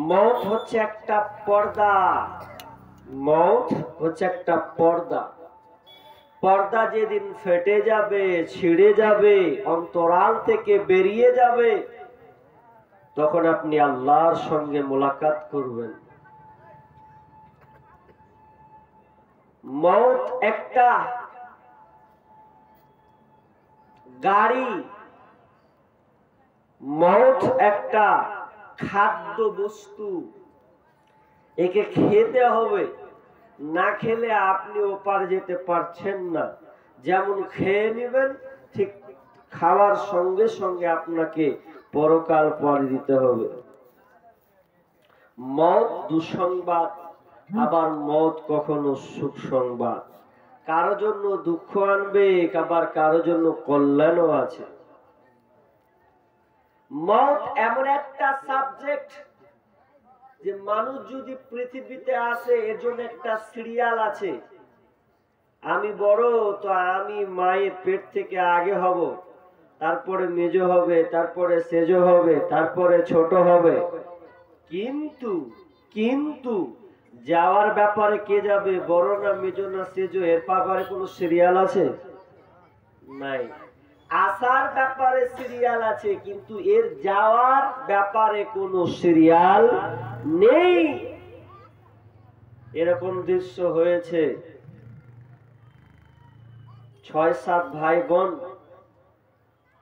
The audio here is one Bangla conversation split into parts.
মওত হচ্ছে একটা পর্দা। মওত হচ্ছে একটা পর্দা। পর্দা যেদিন ফেটে যাবে, ছিঁড়ে যাবে, অন্তরাল থেকে বেরিয়ে যাবে, তখন আপনি আল্লাহর সঙ্গে মোলাকাত করবেন। মওত একটা গাড়ি, মওত একটা খাদ্য বস্তু। একে খেতে হবে, না খেলে আপনি ওপার যেতে পারছেন না। যেমন খেয়ে নেবেন, ঠিক খাওয়ার সঙ্গে সঙ্গে আপনাকে পরকাল পাড়ি দিতে হবে। মওত দুঃসংবাদ, আবার মওত কখনো সুখ সংবাদ। কারো জন্য দুঃখ আনবে, আবার কারো জন্য কল্যাণও আছে। মওত এমন একটা সাবজেক্ট যে মানুষ যদি পৃথিবীতে আসে, এর জন্য একটা সিরিয়াল আছে। আমি বড়, তো আমি মায়ের পেট থেকে আগে হব, তারপরে মেজ হবে, তারপরে সেজ হবে, তারপরে ছোট হবে। কিন্তু কিন্তু যাওয়ার ব্যাপারে কে যাবে, বড় না মেজ না সেজ, এর ব্যাপারে কোনো সিরিয়াল আছে? নাই। আসার ব্যাপারে সিরিয়াল আছে, কিন্তু এর যাওয়ার ব্যাপারে কোনো সিরিয়াল নেই। এরকম দৃশ্য হয়েছে, 6-7 ভাই বোন,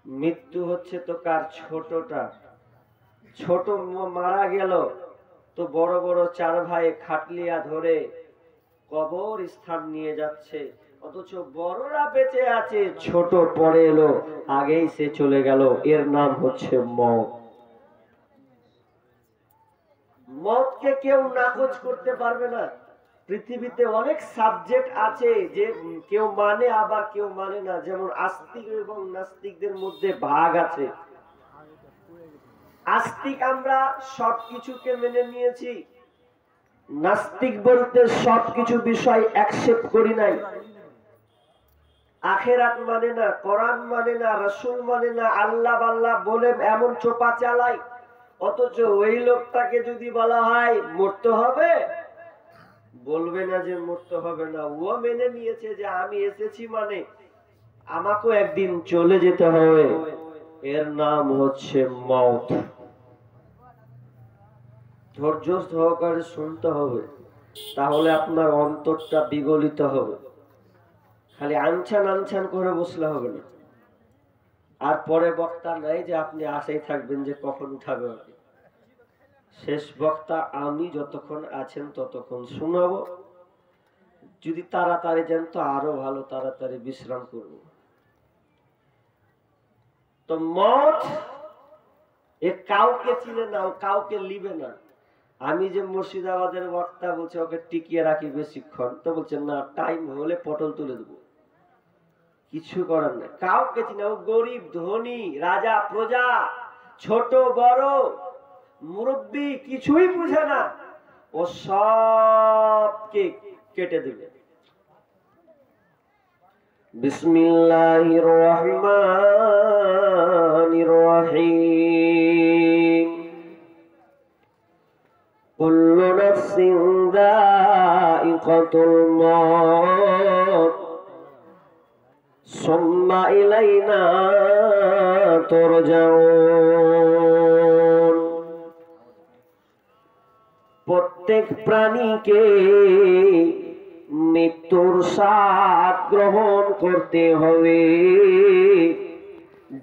মৃত্যু হচ্ছে তো কার, ছোটটা। ছোট মারা গেল, তো বড় বড় 4 ভাই খাটলিয়া ধরে কবর স্থান নিয়ে যাচ্ছে, অথচ বড়রা বেঁচে আছে, ছোট পরে এলো, আগেই সে চলে গেল। এর নাম হচ্ছে মওত। মওতকে কেউ নাকচ করতে পারবে না। পৃথিবীতে অনেক সাবজেক্ট আছে যে কেউ মানে, আবার কেউ মানে না। যেমন আস্তিক এবং নাস্তিকদের মধ্যে ভাগ আছে। আস্তিক আমরা সবকিছুকে মেনে নিয়েছি, নাস্তিক বলতে সবকিছু বিষয় অ্যাকসেপ্ট করি নাই। আখেরাত মানে না, কোরআন মানে না, রাসূল মানে না, আল্লাহ আল্লাহ বলে এমন চোপা চালাই। অথচ ওই লোকটাকে যদি বলা হয় মরতে হবে, বলবে না যে মরতে হবে না। ও মেনে নিয়েছে যে আমি এসেছি মানে আমাকেও একদিন চলে যেতে হবে। এর নাম হচ্ছে মওত। ধৈর্য সহকারে শুনতে হবে, তাহলে আপনার অন্তরটা বিগলিত হবে। খালি আনছান আনছান করে বসলে হবে না। আর পরে বক্তা নাই যে আপনি আশাই থাকবেন যে কখন উঠাবে। শেষ বক্তা আমি, যতক্ষণ আছেন ততক্ষণ শোনাবো। যদি তাড়াতাড়ি যান তো আরো ভালো, তাড়াতাড়ি বিশ্রাম করব। তো মওত এ কাউকে চিনে না, ও কাউকে লিবে না। আমি যে মুর্শিদাবাদের বক্তা বলছে ওকে টিকিয়ে রাখি বেশিক্ষণ, তো বলছেন না, টাইম হলে পটল তুলে দেবো। কিছু করার নেই, কাউকে চিনে। ও গরিব ধনী, রাজা প্রজা, ছোট বড়, মুরব্বী, কিছুই বুঝে না। ও সবকে কেটে দেবে। বিসমিল্লাহির রহমানির রহিম। কুল্লু নাফসিন যায়িকাতুল মওত সুম্মা ইলাইনা তুরজাউন। প্রত্যেক প্রাণীকে মৃত্যুর স্বাদ গ্রহণ করতে হবে।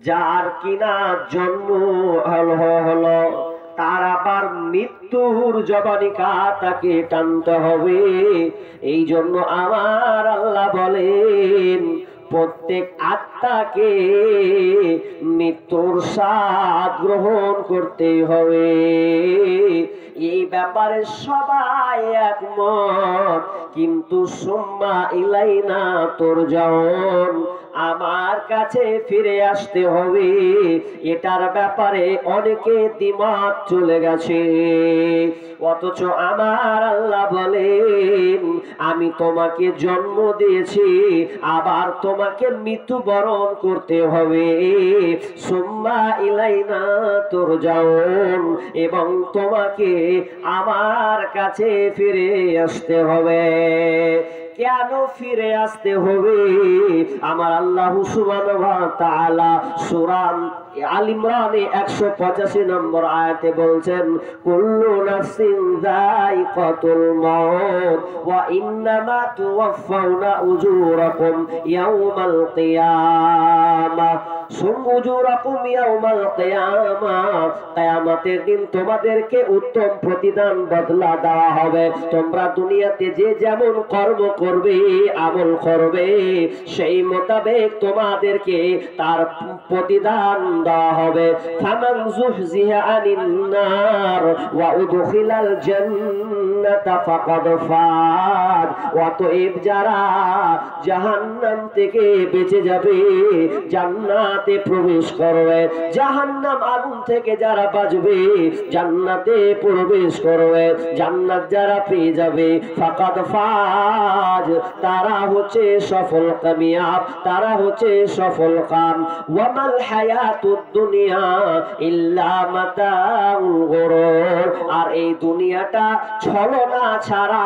যার কিনা জন্ম হলো, তার আবার মৃত্যুর জবানিকা তাকে টানতে হবে। এই জন্য আমার আল্লাহ বলেন, প্রত্যেক আত্মাকে মৃত্যুর স্বাদ গ্রহণ করতে হবে। এই ব্যাপারে সবাই একমত, কিন্তু সুম্মা ইলাইনা তুরজাউন, আমার কাছে ফিরে আসতে হবে। এটার ব্যাপারে অনেকে দ্বিমত চলে গেছে, অথচ আমার আল্লাহ বলেন আমি তোমাকে জন্ম দিয়েছি, আবার তোমাকে মৃত্যুবরণ করতে হবে। সুম্মা ইলাইনা তুরজাউন, এবং তোমাকে আমার কাছে ফিরে আসতে হবে। কেন ফিরে আসতে হবে? আমার আল্লাহ সুবহানাহু ওয়া তাআলা সূরা আল ইমরানে 185 নম্বর আয়াতে বলছেন, কুল্লু নাফসিন যায়িকাতুল মাউত ওয়া ইন্নামা তুওয়াফাউনা উজুরাকুম ইয়াওমাল কিয়ামাহ। কিয়ামতের দিন তোমাদেরকে উত্তম প্রতিদান বদলা দেওয়া হবে। তোমরা দুনিয়াতে যে যেমন কর্ম করবে, আমল করবে, সেই মোতাবেক তোমাদেরকে তার প্রতিদান দেওয়া হবে। ফামান যুহজিহা আনিন নার ওয়া উদখিলাল জান্নাতা ফাকাদ ফাজ। অতএব যারা জাহান্নাম থেকে বেঁচে যাবে, জান্নাতে প্রবেশ করবে, জাহান্নাম আগুন থেকে যারা বাঁচবে, জান্নাতে প্রবেশ করবে, জান্নাত যারা পেয়ে যাবে, ফাকাদ ফাজ, তারা হচ্ছে সফল কামিয়াব, তারা হচ্ছে সফল কাম। ওয়ামাল হায়াতুদ দুনিয়া ইল্লা মাতাউল গুরুর। আর এই দুনিয়াটা ছলনা ছাড়া,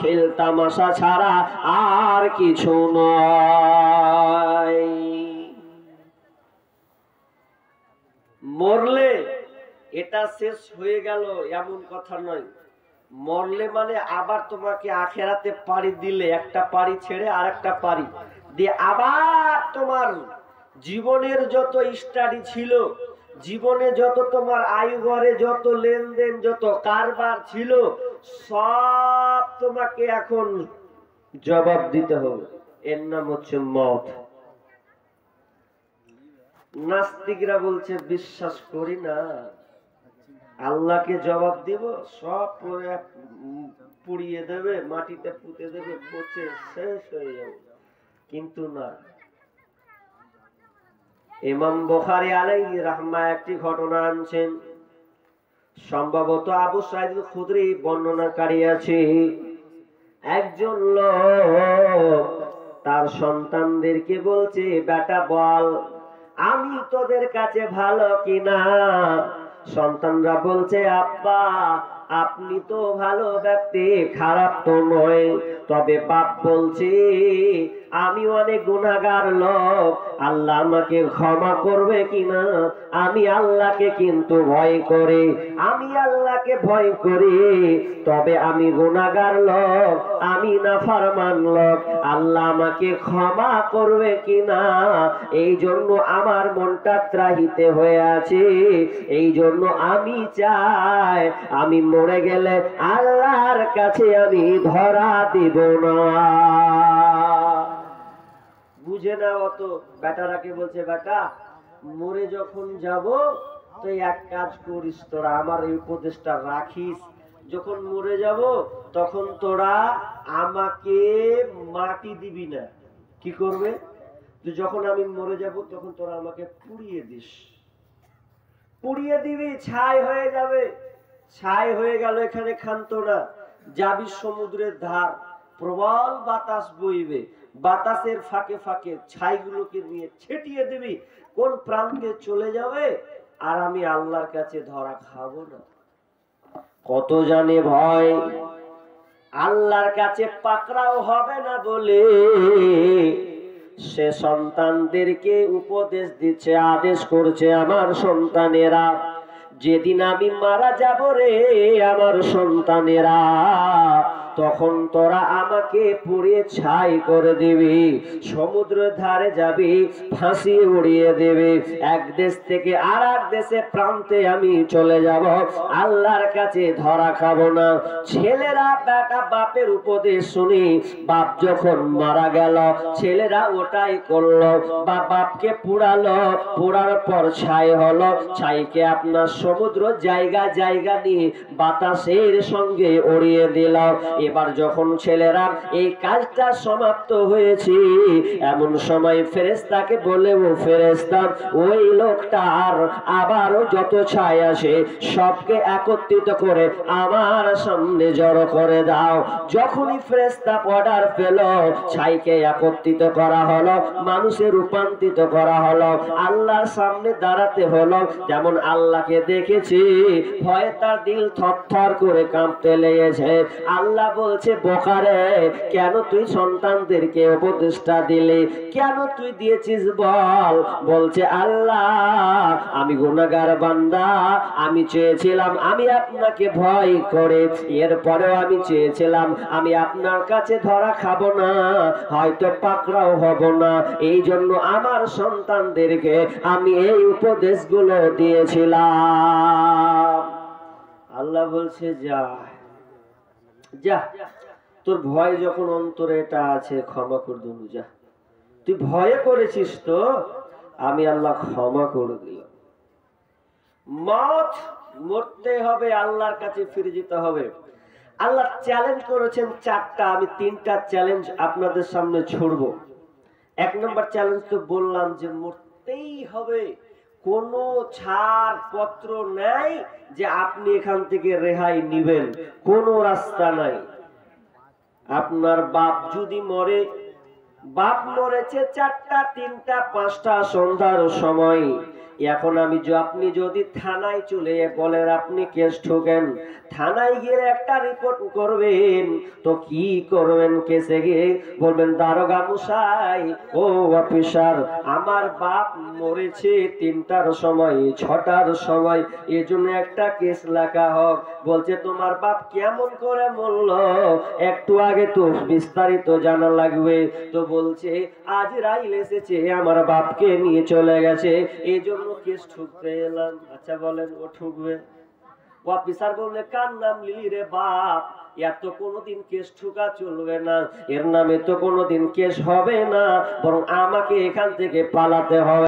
খেল তামাশা ছাড়া আর কিছু নয়। মরলে এটা শেষ হয়ে গেল এমন কথা নয়। মরলে মানে আবার তোমাকে আখেরাতে পাড়ি দিলে, একটা পাড়ি ছেড়ে আর একটা পাড়ি দিয়ে আবার তোমার জীবনের যত স্টাডি ছিল, জীবনে যত তোমার আয়ু ঘরে যত লেনদেন, যত কারবার ছিল, সব তোমাকে এখন জবাব দিতে হবে। এর নাম হচ্ছে মওত। নাস্তিকরা বলছে বিশ্বাস করি না, আল্লাহকে জবাব দিব, সব পুড়িয়ে দেবে, মাটিতে পুঁতে দেবে, পচে শেষ হয়ে যাবে। কিন্তু না, ইমাম বুখারী আলাইহি রাহমা একটি ঘটনা আনছেন, সম্ভবত আবু সাঈদ আল খুদরি বর্ণনাকারী আছে। একজন লোক তার সন্তানদেরকে বলছে, বেটা বল আমি তোদের কাছে ভালো কিনা? সন্তানরা বলছে, আব্বা আপনি তো ভালো ব্যক্তি, খারাপ তো নয়, তবে বাপ বলছে আমি অনেক গুনাহগার লোক, আল্লাহ আমাকে ক্ষমা করবে কিনা? আমি আল্লাহকে কিন্তু ভয় করি, আমি আল্লাহকে ভয় করি, তবে আমি গুনাহগার লোক, আমি নাফরমান লোক, আল্লাহ আমাকে ক্ষমা করবে কিনা? এই জন্য আমার মনটা ত্রাহিতে হয়ে আছে, এই জন্য আমি চাই আমি মরে গেলে আল্লাহর কাছে আমি ধরা দিব না। বুঝে না অত। বেটারাকে বলছে, বেটা মরে যখন যাব তো এক কাজ করিস, তোরা আমার এই উপদেশটা রাখিস, যখন মরে যাব তখন তোরা আমাকে মাটি দিবি না। কি করবে? তো যখন আমি মরে যাব তখন তোরা আমাকে পুড়িয়ে দিস, পুড়িয়ে দিবি, ছাই হয়ে যাবে। ছাই হয়ে গেল, এখানে ক্ষান্ত না, যাবি সমুদ্রের ধার, প্রবল বাতাস বইবে, বাতাসের ফাঁকে ফাঁকে ছাইগুলোকে নিয়ে ছিটিয়ে দিবি, কোন প্রান্তে চলে যাবে, আর আমি আল্লাহর কাছে ধরা খাবো না। কত জানে ভয়, আল্লাহর কাছে পাকড়াও হবে না বলে সে সন্তানদেরকে উপদেশ দিচ্ছে, আদেশ করছে, আমার সন্তানেরা যেদিন আমি মারা যাব রে আমার সন্তানেরা, তখন তোরা আমাকে পুড়িয়ে ছাই করে দিবি, সমুদ্রের ধারে যাবি, ফাঁসি উড়িয়ে দেবে, এক দেশ থেকে আর এক দেশে প্রান্তে আমি চলে যাব, আল্লাহর কাছে ধরা খাবো না। ছেলেরা বেটা বাপের উপদেশ শুনি, বাপ যখন মারা গেল ছেলেরা ওটাই করলো, বা বাপকে পুড়ালো, পোড়ার পর ছাই হলো, ছাইকে আপনার সমুদ্র জায়গা জায়গা নিয়ে বাতাসের সঙ্গে উড়িয়ে দিল। এবার যখন ছেলেরা এই কাজটা সমাপ্ত হয়েছে, এমন সময় ফেরেশতাকে বলে, ও ফেরেশতা, ওই লোকটার আবারও যত ছাই আসে সবকে একত্রিত করে আমার সামনে জড়ো করে দাও। যখনই ফেরেশতা অর্ডার পেল, ছাইকে একত্রিত করা হলো, মানুষে রূপান্তরিত করা হলো, আল্লাহর সামনে দাঁড়াতে হলো। যেমন আল্লাহকে দেখেছি, ভয়ে তার দিল থরথর করে কাঁপতে লেগেছে। আল্লাহ বলছে, বোকারে, কেন তুই সন্তানদেরকে উপদেশটা দিলি, কেন তুই দিয়েছিস বল? বলছে, আল্লাহ, আমি গুনাহগার বান্দা, আমি চেয়েছিলাম আমি আপনাকে ভয় করে, এরপরেও আমি চেয়েছিলাম আমি আপনার কাছে ধরা খাবো না, হয়তো পাকড়াও হব না, এই জন্য আমার সন্তানদেরকে আমি এই উপদেশগুলো দিয়েছিলাম। আল্লাহ বলছে, যা যা, তোর ভয় যখন অন্তরে এটা আছে, ক্ষমা করে দেব, যা, তুই ভয়ে করেছিস তো, আমি আল্লাহ ক্ষমা করে দিলাম। মরতে হবে, আল্লাহর কাছে ফিরে যেতে হবে। আল্লাহ চ্যালেঞ্জ করেছেন চারটা, আমি তিনটা চ্যালেঞ্জ আপনাদের সামনে ছড়ব। এক নম্বর চ্যালেঞ্জ তো বললাম যে মরতেই হবে, কোনো ছাড় পত্র নাই যে আপনি এখান থেকে রেহাই নিবেন, কোনো রাস্তা নাই। আপনার বাপ যদি মরে, বাপ মরেছে 4টা, 3টা, 5টা সন্ধ্যার সময়, এখন আপনি যদি থানায় চলে বলেন আপনি কেস ঠোকেন, থানায় গিয়ে একটা রিপোর্ট করবেন, তো কি করবেন? কেসে গিয়ে বলবেন, দারোগা মশাই, ও অফিসার, আমার বাপ মরেছে 3টার সময়, 6টার সময়, এজন্য একটা কেস লেখা হোক। বলছে, তোমার বাপ কেমন করে মরল, একটু আগে তো বিস্তারিত জানা লাগবে। তো বলছে, আজরাইল এসেছে, আমার বাপকে নিয়ে চলে গেছে, এই জন্য কেস ঠুকতে এলাম। আচ্ছা বলেন, ও ঠুকবে? অফিসার বললে, কার নাম লিলি রে বাপ, এর তো কোনোদিন কেস ঠুকা চলবে না, এর নামে তো কোনোদিন কেস হবে না, বরং আমাকে এখান থেকে পালাতে হবে।